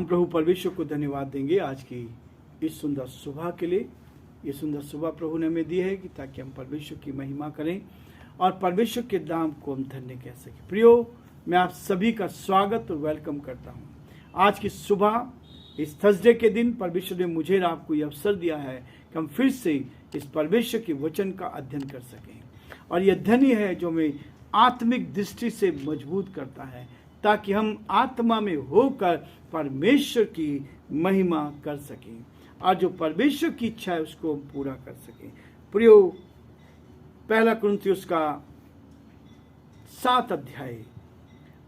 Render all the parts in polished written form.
प्रभु परमेश्वर को धन्यवाद देंगे आज की इस सुंदर सुबह के लिए। ये सुंदर सुबह प्रभु ने हमें दी है कि ताकि हम परमेश्वर की महिमा करें और परमेश्वर के नाम को हम धन्य कह सकें। प्रियो, मैं आप सभी का स्वागत और वेलकम करता हूँ। आज की सुबह इस थर्सडे के दिन परमेश्वर ने मुझे और आपको ये अवसर दिया है कि हम फिर से इस परमेश्वर के वचन का अध्ययन कर सकें। और यह धन्य है जो हमें आत्मिक दृष्टि से मजबूत करता है, ताकि हम आत्मा में होकर परमेश्वर की महिमा कर सकें और जो परमेश्वर की इच्छा है उसको पूरा कर सकें। प्रियो, पहला कुरिन्थियों का 7 अध्याय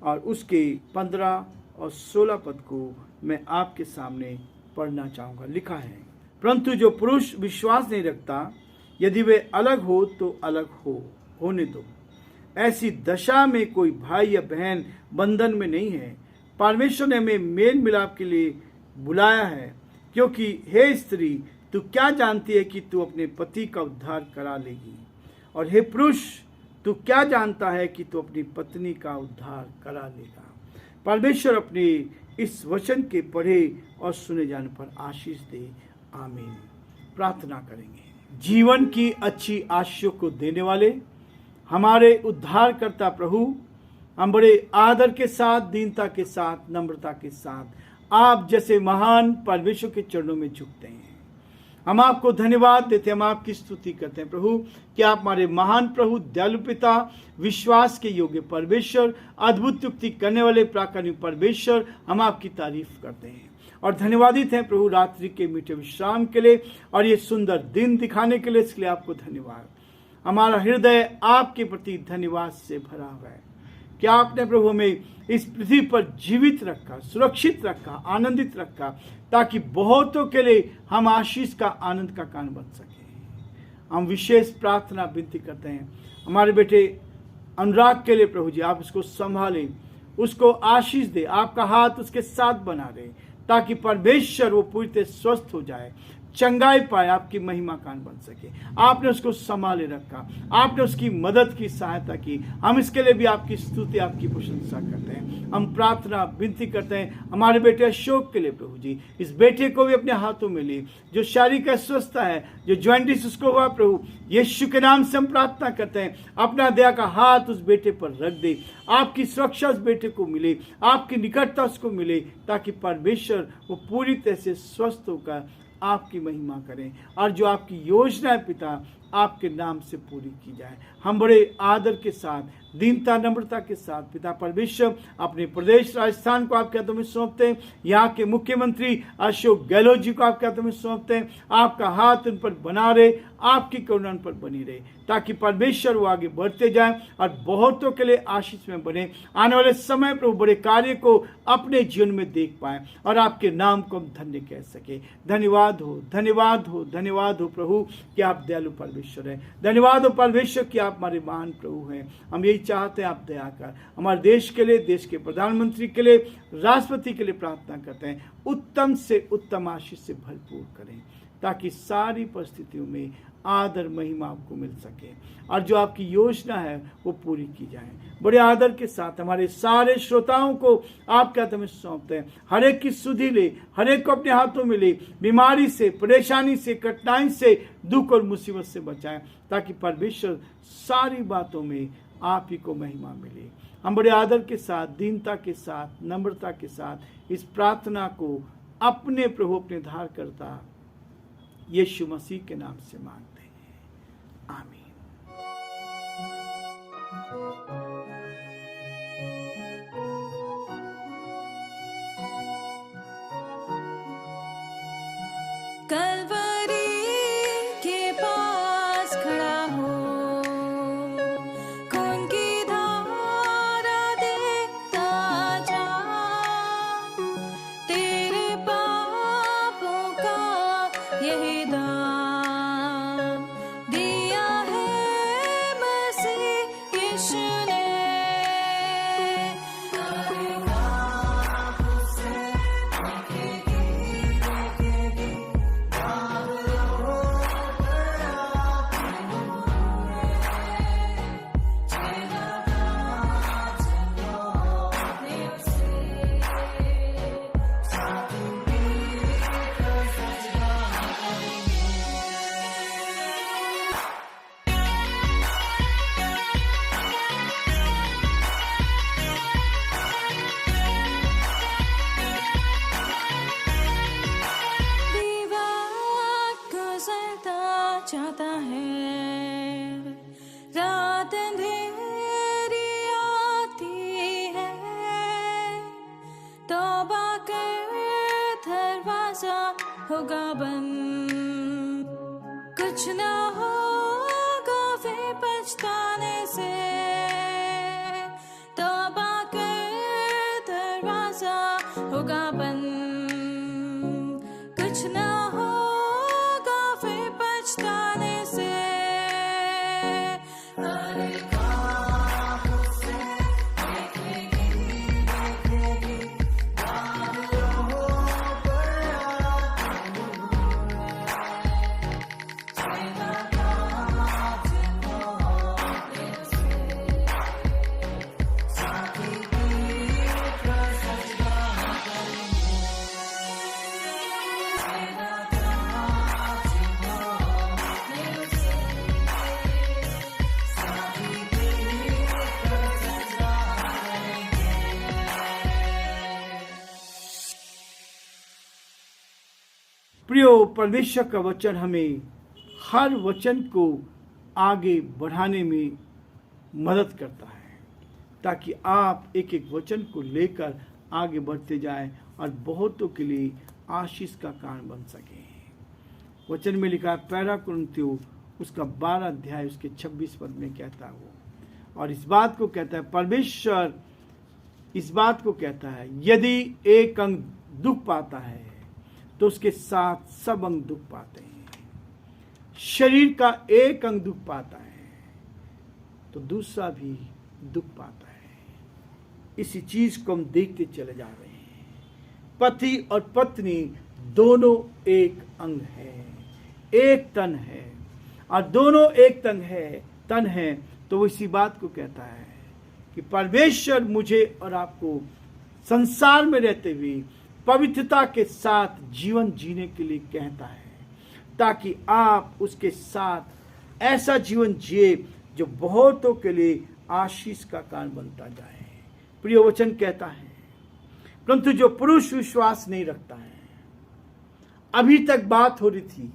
और उसके 15 और 16 पद को मैं आपके सामने पढ़ना चाहूँगा। लिखा है, परंतु जो पुरुष विश्वास नहीं रखता, यदि वे अलग हो तो अलग होने दो। ऐसी दशा में कोई भाई या बहन बंधन में नहीं है। परमेश्वर ने हमें मेल मिलाप के लिए बुलाया है, क्योंकि हे स्त्री, तू क्या जानती है कि तू अपने पति का उद्धार करा लेगी, और हे पुरुष, तू क्या जानता है कि तू अपनी पत्नी का उद्धार करा लेगा। परमेश्वर अपने इस वचन के पढ़े और सुने जाने पर आशीष दे। आमीन। प्रार्थना करेंगे। जीवन की अच्छी आशीषों को देने वाले हमारे उद्धारकर्ता प्रभु, हम बड़े आदर के साथ, दीनता के साथ, नम्रता के साथ आप जैसे महान परमेश्वर के चरणों में झुकते हैं। हम आपको धन्यवाद देते हैं, हम आपकी स्तुति करते हैं प्रभु कि आप हमारे महान प्रभु, दयालु पिता, विश्वास के योग्य परमेश्वर, अद्भुत युक्ति करने वाले प्राकारिक परमेश्वर, हम आपकी तारीफ करते हैं और धन्यवादित हैं प्रभु रात्रि के मीठे विश्राम के लिए और ये सुंदर दिन दिखाने के लिए। इसलिए आपको धन्यवाद। हमारा हृदय आपके प्रति धन्यवाद से भरा हुआ है कि आपने प्रभु हमें इस पृथ्वी पर जीवित रखा, सुरक्षित रखा, आनंदित रखा, ताकि बहुतों के लिए हम आशीष का, आनंद का कारण बन सके। हम विशेष प्रार्थना विनती करते हैं हमारे बेटे अनुराग के लिए प्रभु जी, आप उसको संभालें, उसको आशीष दे, आपका हाथ उसके साथ बना रहे, ताकि परमेश्वर वो पूरी तरह स्वस्थ हो जाए, चंगाई पाए, आपकी महिमा कान बन सके। आपने उसको संभाले रखा, आपने उसकी मदद की, सहायता की। हम इसके लिए भी आपकी स्तुति, आपकी प्रशंसा करते हैं। हम प्रार्थना विनती करते हैं हमारे बेटे अशोक के लिए प्रभु जी, इस बेटे को भी अपने हाथों में ले, जो शारीरिक अस्वस्थता है, जो ज्वाइंटिस उसको हुआ प्रभु, यीशु के नाम से हम प्रार्थना करते हैं, अपना दया का हाथ उस बेटे पर रख दे, आपकी सुरक्षा उस बेटे को मिले, आपकी निकटता उसको मिले, ताकि परमेश्वर वो पूरी तरह से स्वस्थ होकर आपकी महिमा करें और जो आपकी योजना है पिता, आपके नाम से पूरी की जाए। हम बड़े आदर के साथ, दीनता, नम्रता के साथ पिता परमेश्वर अपने प्रदेश राजस्थान को आपके हाथों में सौंपते हैं। यहाँ के मुख्यमंत्री अशोक गहलोत जी को आपके हाथों में सौंपते हैं। आपका हाथ उन पर बना रहे, आपकी करुणा उन पर बनी रहे, ताकि परमेश्वर वो आगे बढ़ते जाए और बहुतों के लिए आशीष में बने। आने वाले समय प्रभु बड़े कार्य को अपने जीवन में देख पाए और आपके नाम को हम धन्य कह सके। धन्यवाद हो, धन्यवाद हो, धन्यवाद हो प्रभु कि आप दयालु परमेश्वर हैं। धन्यवाद हो परमेश्वर कि आप हमारे महान प्रभु हैं। हम यही चाहते हैं, आप दया कर हमारे देश के लिए, देश के प्रधानमंत्री के लिए, राष्ट्रपति के लिए प्रार्थना करते हैं, उत्तम से उत्तम आशीष से भरपूर करें, ताकि सारी परिस्थितियों में आदर महिमा आपको मिल सके और जो आपकी योजना है वो पूरी की जाए। बड़े आदर के साथ हमारे सारे श्रोताओं को आपके हाथों में सौंपते हैं। हर एक की सुधि ले, हर एक को अपने हाथों में ले, बीमारी से, परेशानी से, कठिनाई से, दुख और मुसीबत से बचाएं, ताकि परमेश्वर सारी बातों में आप ही को महिमा मिले। हम बड़े आदर के साथ, दीनता के साथ, नम्रता के साथ इस प्रार्थना को अपने प्रभु, अपने धारकर्ता यीशु मसीह के नाम से मांगते हैं। आमीन। कलवरी के पास खड़ा हो, खून की धारा देखता जा, तेरे पापों का यही दाम दिया है होगा बंद। कुछ ना होगा फिर पछताने से, तौबा कर दरवाजा होगा बंद। कुछ ना होगा फिर पछताने से। प्रियो, परमेश्वर का वचन हमें हर वचन को आगे बढ़ाने में मदद करता है, ताकि आप एक एक वचन को लेकर आगे बढ़ते जाएं और बहुतों के लिए आशीष का कारण बन सके। वचन में लिखा है, पहला कुरिन्थियों उसका 12 अध्याय उसके 26 पद में कहता है वो, और इस बात को कहता है, परमेश्वर इस बात को कहता है, यदि एक अंग दुख पाता है तो उसके साथ सब अंग दुख पाते हैं। शरीर का एक अंग दुख पाता है तो दूसरा भी दुख पाता है। इसी चीज को हम देखते चले जा रहे हैं। पति और पत्नी दोनों एक अंग है, एक तन है, और दोनों एक तन है। तो वो इसी बात को कहता है कि परमेश्वर मुझे और आपको संसार में रहते हुए पवित्रता के साथ जीवन जीने के लिए कहता है, ताकि आप उसके साथ ऐसा जीवन जिए जो बहुतों के लिए आशीष का कारण बनता जाए। प्रिय वचन कहता है, परंतु जो पुरुष विश्वास नहीं रखता है, अभी तक बात हो रही थी,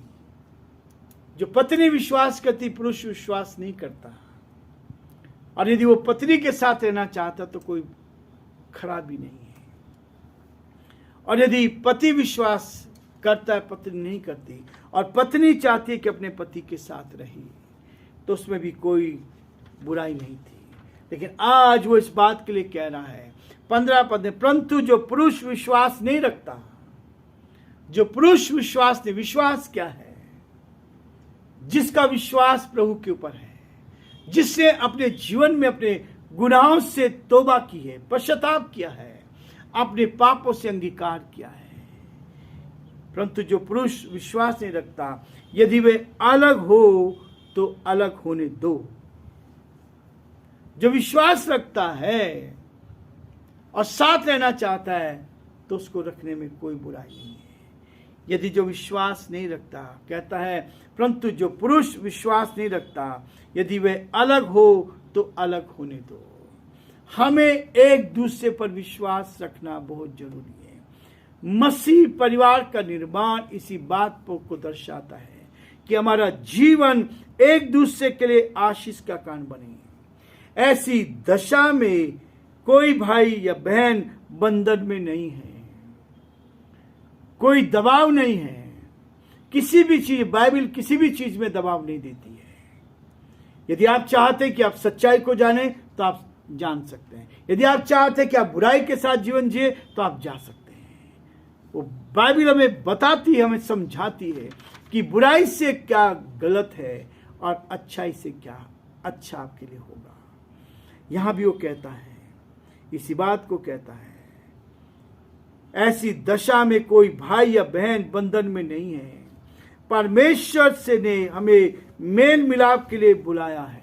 जो पत्नी विश्वास करती पुरुष विश्वास नहीं करता, और यदि वो पत्नी के साथ रहना चाहता तो कोई खराबी नहीं है। और यदि पति विश्वास करता है, पत्नी नहीं करती, और पत्नी चाहती है कि अपने पति के साथ रहे, तो उसमें भी कोई बुराई नहीं थी। लेकिन आज वो इस बात के लिए कह रहा है 15 पद में, परंतु जो पुरुष विश्वास नहीं रखता, जो पुरुष विश्वास नहीं, विश्वास क्या है? जिसका विश्वास प्रभु के ऊपर है, जिसने अपने जीवन में अपने गुनाहों से तौबा की है, पश्चाताप किया है, अपने पापों से अंगीकार किया है। परंतु जो पुरुष विश्वास नहीं रखता, यदि वे अलग हो तो अलग होने दो। जो विश्वास रखता है और साथ रहना चाहता है तो उसको रखने में कोई बुराई नहीं है। यदि जो विश्वास नहीं रखता, कहता है, परंतु जो पुरुष विश्वास नहीं रखता, यदि वे अलग हो तो अलग होने दो। हमें एक दूसरे पर विश्वास रखना बहुत जरूरी है। मसीह परिवार का निर्माण इसी बात को दर्शाता है कि हमारा जीवन एक दूसरे के लिए आशीष का कारण बने। ऐसी दशा में कोई भाई या बहन बंधन में नहीं है, कोई दबाव नहीं है। किसी भी चीज, बाइबल किसी भी चीज में दबाव नहीं देती है। यदि आप चाहते हैं कि आप सच्चाई को जाने तो आप जान सकते हैं। यदि आप चाहते हैं कि आप बुराई के साथ जीवन जिए तो आप जा सकते हैं। वो बाइबल हमें बताती है, हमें समझाती है कि बुराई से क्या गलत है और अच्छाई से क्या अच्छा आपके लिए होगा। यहां भी वो कहता है, इसी बात को कहता है, ऐसी दशा में कोई भाई या बहन बंधन में नहीं है। परमेश्वर से ने हमें मेल मिलाप के लिए बुलाया है।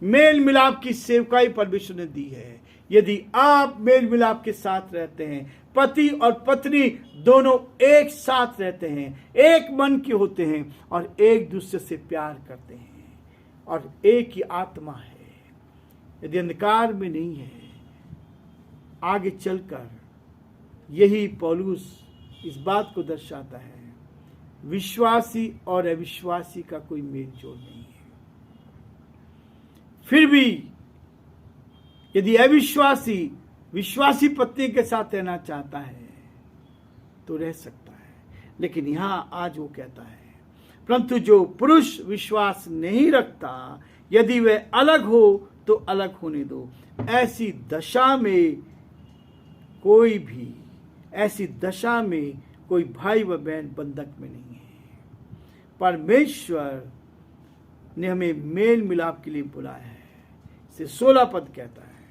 मेल मिलाप की सेवकाई परमेश्वर ने दी है। यदि आप मेल मिलाप के साथ रहते हैं, पति और पत्नी दोनों एक साथ रहते हैं, एक मन के होते हैं और एक दूसरे से प्यार करते हैं और एक ही आत्मा है, यदि अंधकार में नहीं है, आगे चलकर यही पौलुस इस बात को दर्शाता है, विश्वासी और अविश्वासी का कोई मेल जोल नहीं है। फिर भी यदि अविश्वासी विश्वासी पत्नी के साथ रहना चाहता है तो रह सकता है, लेकिन यहाँ आज वो कहता है, परंतु जो पुरुष विश्वास नहीं रखता, यदि वह अलग हो तो अलग होने दो। ऐसी दशा में कोई भाई व बहन बंधक में नहीं है। परमेश्वर ने हमें मेल मिलाप के लिए बुलाया है। से 16 पद कहता है,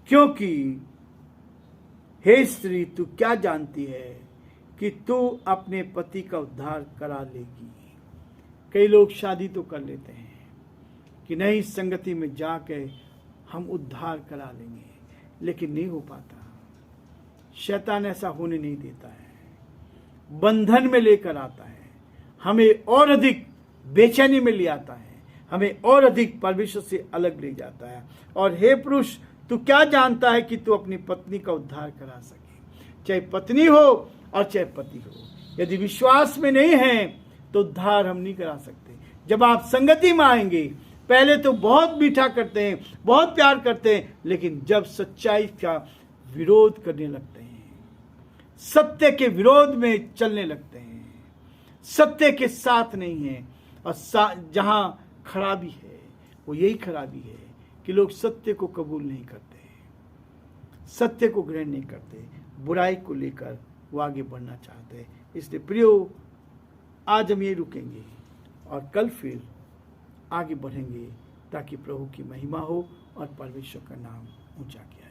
क्योंकि हे स्त्री, तू क्या जानती है कि तू अपने पति का उद्धार करा लेगी। कई लोग शादी तो कर लेते हैं कि नहीं, संगति में जाके हम उद्धार करा लेंगे, लेकिन नहीं हो पाता। शैतान ऐसा होने नहीं देता है, बंधन में लेकर आता है, हमें और अधिक बेचैनी में ले आता है, हमें और अधिक परमेश्वर से अलग ले जाता है। और हे पुरुष, तू क्या जानता है कि तू अपनी पत्नी का उद्धार करा सके, चाहे पत्नी हो और चाहे पति हो। यदि विश्वास में नहीं है तो उद्धार हम नहीं करा सकते। जब आप संगति में आएंगे, पहले तो बहुत मीठा करते हैं, बहुत प्यार करते हैं, लेकिन जब सच्चाई का विरोध करने लगते हैं, सत्य के विरोध में चलने लगते हैं, सत्य के साथ नहीं है, और जहां खराबी है वो यही खराबी है कि लोग सत्य को कबूल नहीं करते, सत्य को ग्रहण नहीं करते, बुराई को लेकर वो आगे बढ़ना चाहते हैं। इसलिए प्रियो, आज हम ये रुकेंगे और कल फिर आगे बढ़ेंगे, ताकि प्रभु की महिमा हो और परमेश्वर का नाम ऊंचा किया।